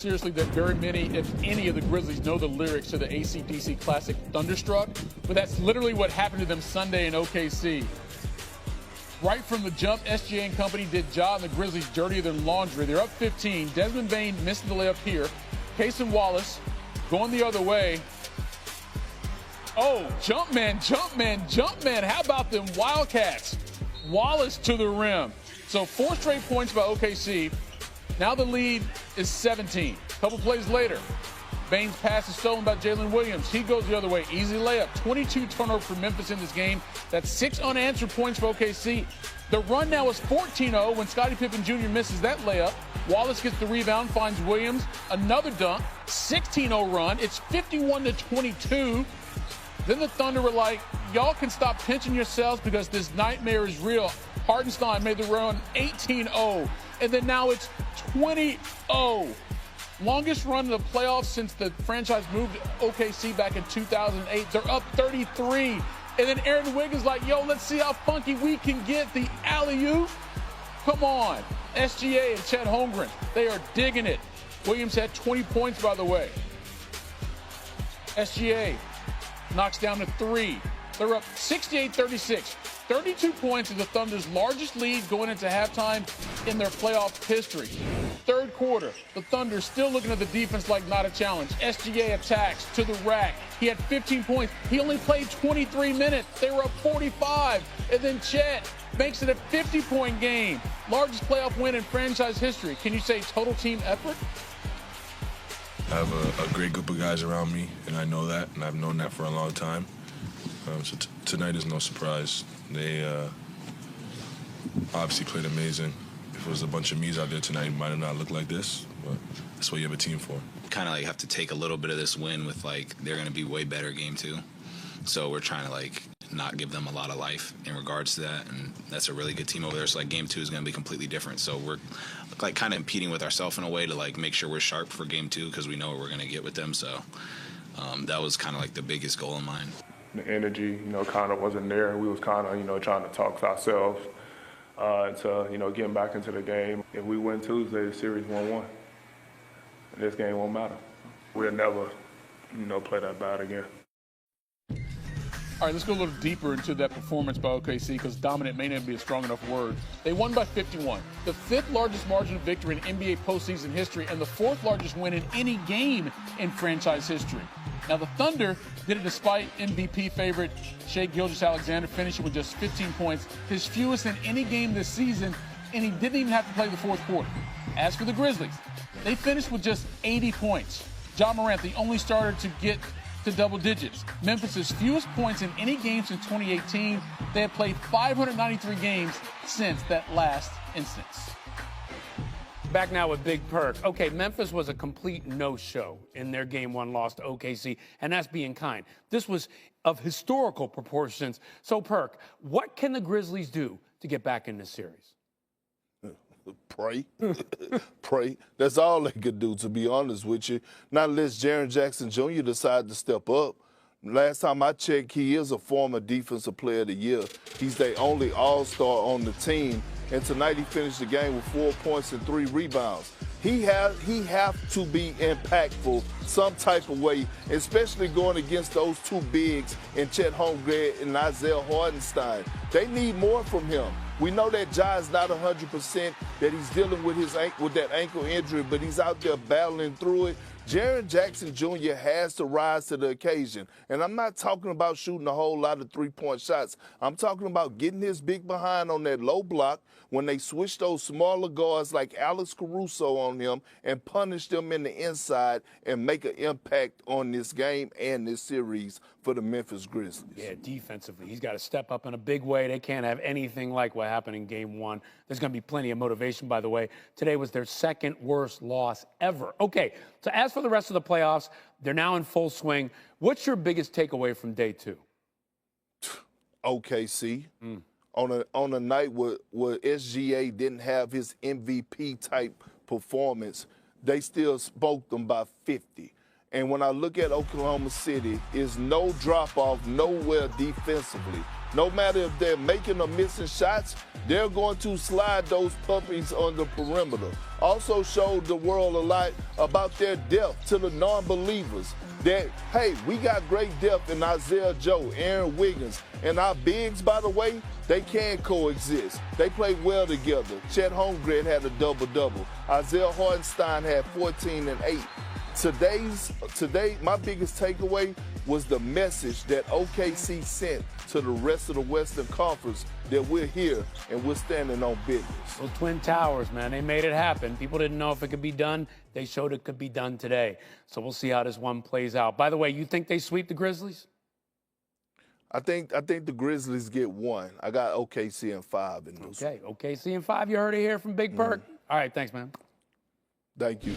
Seriously, that very many, if any, of the Grizzlies know the lyrics to the AC/DC classic Thunderstruck, but that's literally what happened to them Sunday in OKC. Right from the jump, SGA and company did Ja and the Grizzlies dirty their laundry. They're up 15. Desmond Bane missing the layup here. Cason Wallace going the other way. Oh, jump man. How about them Wildcats? Wallace to the rim. So 4 straight points by OKC. Now the lead is 17. A couple plays later, Bane's pass is stolen by Jalen Williams. He goes the other way. Easy layup. 22 turnovers for Memphis in this game. That's 6 unanswered points for OKC. The run now is 14-0 when Scottie Pippen Jr. misses that layup. Wallace gets the rebound, finds Williams. Another dunk. 16-0 run. It's 51-22. Then the Thunder were like, y'all can stop pinching yourselves because this nightmare is real. Hartenstein made the run 18-0. And then now it's 20-0. Longest run in the playoffs since the franchise moved to OKC back in 2008. They're up 33. And then Aaron Wiggins like, yo, let's see how funky we can get. The alley-oop. Come on. SGA and Chet Holmgren, they are digging it. Williams had 20 points, by the way. SGA knocks down to 3. They're up 68-36. 32 points is the Thunder's largest lead going into halftime in their playoff history. Third quarter, the Thunder still looking at the defense like not a challenge. SGA attacks to the rack. He had 15 points. He only played 23 minutes. They were up 45. And then Chet makes it a 50-point game. Largest playoff win in franchise history. Can you say total team effort? I have a great group of guys around me, and I know that, and I've known that for a long time. So tonight is no surprise. They obviously played amazing. If it was a bunch of me's out there tonight, it might have not looked like this, but that's what you have a team for. Kind of like have to take a little bit of this win with like they're going to be way better game 2. So we're trying to like not give them a lot of life in regards to that, and that's a really good team over there. So like game 2 is going to be completely different. So we're like kind of competing with ourselves in a way to like make sure we're sharp for game 2 because we know what we're going to get with them. So that was kind of like the biggest goal in mind. The energy, kind of wasn't there. We was kind of, trying to talk to ourselves into, getting back into the game. If we win Tuesday, the series 1-1. This game won't matter. We'll never, play that bad again. All right, let's go a little deeper into that performance by OKC because dominant may not be a strong enough word. They won by 51, the 5th largest margin of victory in NBA postseason history and the 4th largest win in any game in franchise history. Now, the Thunder did it despite MVP favorite Shai Gilgeous-Alexander finishing with just 15 points, his fewest in any game this season, and he didn't even have to play the 4th quarter. As for the Grizzlies, they finished with just 80 points. Ja Morant, the only starter to get to double digits. Memphis' fewest points in any game since 2018. They have played 593 games since that last instance. Back now with Big Perk. Okay, Memphis was a complete no-show in their Game 1 loss to OKC, and that's being kind. This was of historical proportions. So, Perk, what can the Grizzlies do to get back in this series? Pray. Pray. That's all they could do, to be honest with you. Not unless Jaren Jackson Jr. decide to step up. Last time I checked, he is a former Defensive Player of the Year. He's the only all-star on the team. And tonight he finished the game with 4 points and 3 rebounds. He have to be impactful some type of way, especially going against those 2 bigs in Chet Holmgren and Isaiah Hartenstein. They need more from him. We know that Ja is not 100%, that he's dealing with that ankle injury, but he's out there battling through it. Jaren Jackson Jr. has to rise to the occasion. And I'm not talking about shooting a whole lot of 3-point shots. I'm talking about getting his big behind on that low block when they switch those smaller guards like Alex Caruso on him and punish them in the inside and make an impact on this game and this series for the Memphis Grizzlies. Yeah, defensively, he's got to step up in a big way. They can't have anything like what happened in Game 1. There's going to be plenty of motivation, by the way. Today was their 2nd worst loss ever. Okay, so as for the rest of the playoffs, they're now in full swing. What's your biggest takeaway from day 2? OKC. On a night where SGA didn't have his MVP-type performance, they still spoke them by 50. And when I look at Oklahoma City, is no drop-off nowhere defensively. No matter if they're making or missing shots, they're going to slide those puppies on the perimeter. Also showed the world a lot about their depth to the non-believers. That, hey, we got great depth in Isaiah Joe, Aaron Wiggins, and our bigs, by the way, they can coexist. They play well together. Chet Holmgren had a double-double. Isaiah Hartenstein had 14 and 8. Today, my biggest takeaway was the message that OKC sent to the rest of the Western Conference that we're here and we're standing on business. Those Twin Towers, man, they made it happen. People didn't know if it could be done. They showed it could be done today. So we'll see how this one plays out. By the way, you think they sweep the Grizzlies? I think the Grizzlies get 1. I got OKC in 5 in this. Okay, OKC in 5. You heard it here from Big Perk. All right, thanks, man. Thank you.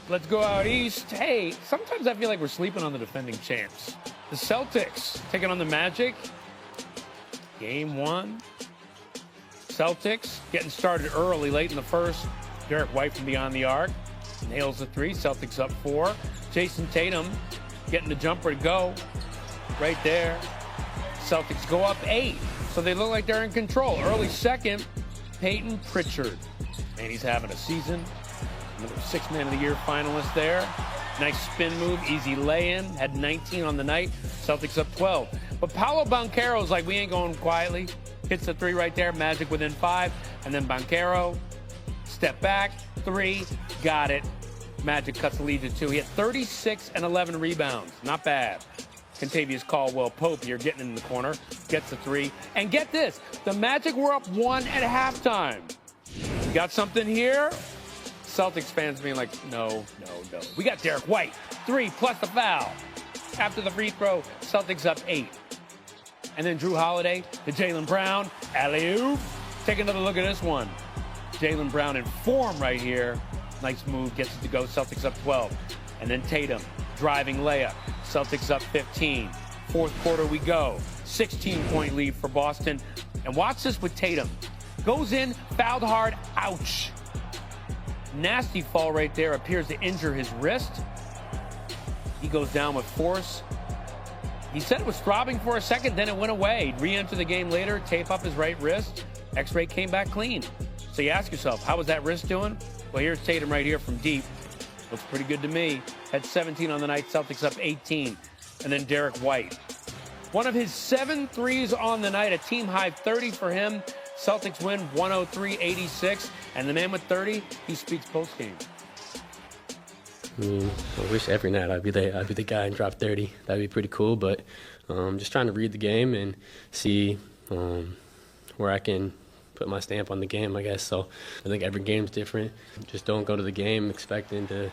Let's go out east. Hey, sometimes I feel like we're sleeping on the defending champs. The Celtics taking on the Magic. Game 1. Celtics getting started early, late in the first. Derek White from beyond the arc nails the 3. Celtics up 4. Jason Tatum getting the jumper to go. Right there. Celtics go up 8. So they look like they're in control. Early second, Peyton Pritchard. Man, he's having a season. Another 6th Man of the Year finalist there. Nice spin move, easy lay-in. Had 19 on the night. Celtics up 12. But Paolo Banchero's like, we ain't going quietly. Hits the 3 right there. Magic within 5. And then Banchero, step back, 3, got it. Magic cuts the lead to 2. He had 36 and 11 rebounds. Not bad. Contavious Caldwell-Pope here getting in the corner. Gets the 3. And get this, the Magic were up 1 at halftime. Got something here? Celtics fans being like, no. We got Derek White, 3 plus the foul. After the free throw, Celtics up 8. And then Drew Holiday to Jaylen Brown, alley-oop. Take another look at this one. Jaylen Brown in form right here. Nice move, gets it to go, Celtics up 12. And then Tatum, driving layup, Celtics up 15. Fourth quarter we go, 16-point lead for Boston. And watch this with Tatum. Goes in, fouled hard, ouch. Nasty fall right there, appears to injure his wrist. He goes down with force. He said it was throbbing for a second, then it went away. He'd re-enter the game later, tape up his right wrist. X-ray came back clean. So you ask yourself, how was that wrist doing? Well, here's Tatum right here from deep. Looks pretty good to me. Had 17 on the night, Celtics up 18. And then Derek White. One of his 7 threes on the night, a team high 30 for him. Celtics win 103-86. And the man with 30, he speaks postgame. I wish every night I'd be the guy and drop 30. That'd be pretty cool. But just trying to read the game and see where I can put my stamp on the game, I guess. So I think every game's different. Just don't go to the game expecting to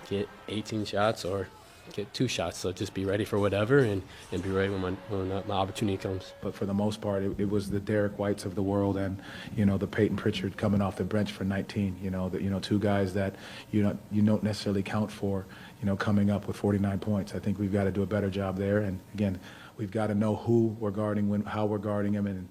get 18 shots or get 2 shots. So just be ready for whatever and be ready when my opportunity comes. But for the most part, it was the Derek Whites of the world and, the Peyton Pritchard coming off the bench for 19. 2 guys that you don't necessarily count for, coming up with 49 points. I think we've got to do a better job there. And again, we've got to know who we're guarding, how we're guarding him, and